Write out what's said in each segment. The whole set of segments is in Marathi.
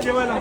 जेवायला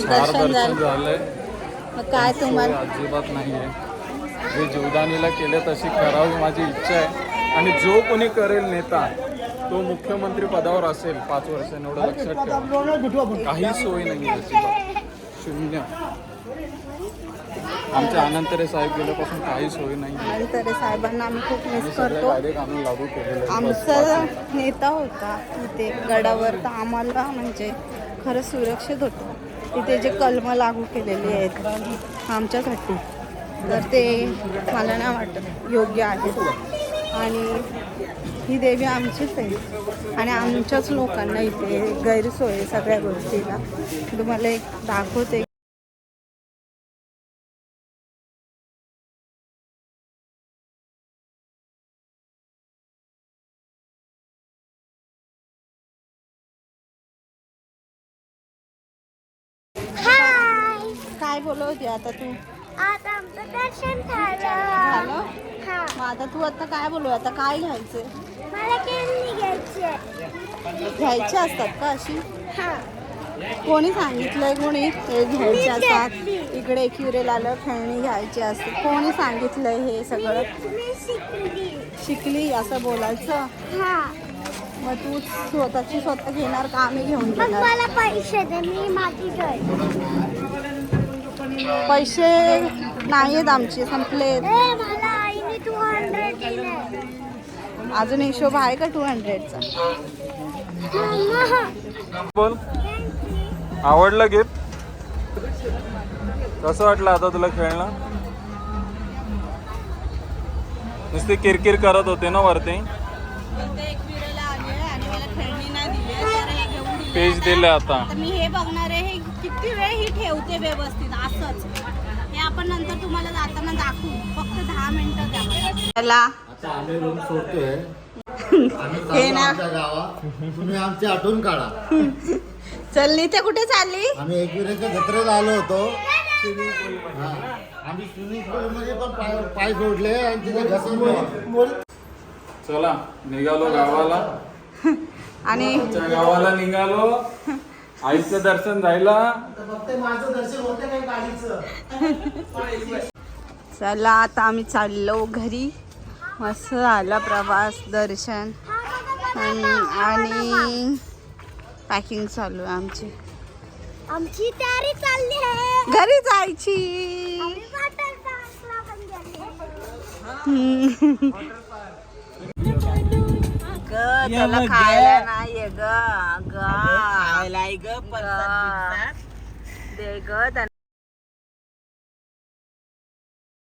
दर्शन झालंय. काय तुम्हाला अजिबात नाहीये. जे जीवदानीला केले तशी करावी माझी इच्छा आहे. आणि जो कोणी करेल नेता तो मुख्यमंत्री पदावर असेल 5 वर्षांनी, एवढं लक्षात ठेवा. काही सोय नाही अजिबात, शून्य. आमचे आनंदरे साहेब गेल्यापासून काही सोय नाही. आनंदरे साहेबांना आम्ही खूप मिस करतो. आम्ही लागू केलेले. आमचा नेता होता तिथे गडावर, तर आम्हाला म्हणजे खरं सुरक्षित होतं. तिथे जे कलम लागू केलेले आहेत आमच्यासाठी, तर ते मला नाही वाटत योग्य आहे. आणि ही देवी आमचीच आहे आणि आमच्याच लोकांना इथे गैरसोय आहे सगळ्या गोष्टीला. तुम्हाला एक दाखवते. काय बोलत होती आता तू? आता आमचं दर्शन झालं. मग आता तू आता काय बोलू? आता काय घ्यायचं? मला खेळणी घ्यायचे असतात का अशी? कोणी सांगितलंय? कोणी हे घ्यायचे असतात? इकडे क्युरेल आलं खेळणी घ्यायची असते. कोणी सांगितलंय हे सगळं? शिकली असं बोलायचं? मग तू स्वतः घेणार का आम्ही घेऊन घेणार? मला पैसे दे, मी माझी पैसे नाहीत आमचे, संपले. मला आईने 200 दिले. अजून हिशोब आहे का 200चा? बोल. आवडलं गिफ्ट? कसं वाटलं आता तुला खेळणं? नुसती किरकिर करत होते ना वरती. पेज दिले आता. मी हे बघणार आहे, हे किती वेळ ही ठेवते व्यवस्थित असंच. हे आपण नंतर तुम्हाला जाताना दाखवू. फक्त 10 मिनिटं द्या. आता आम्ही रूम सोडतोय. हे ना गावात तुम्ही आमची आठवण काढा. चल ते कुठे चालली? आम्ही एकविरेच्या जत्रेला आलो होतो. आम्ही स्विमिंग पूल मध्ये पण पाय सोडले आणि तिथे घसरलो. चला निघालो गावाला. आणि गावाला निघालो. आईचं दर्शन झालं. फक्त माझं दर्शन होतं नाही गाडीचं. चला आता आम्ही चाललो घरी. मस्त झाला प्रवास, दर्शन आणि पॅकिंग चालू आहे आमची. आमची तयारी चालली आहे घरी जायची. त्याला खायला नाहीये ग. दे ग त्यांना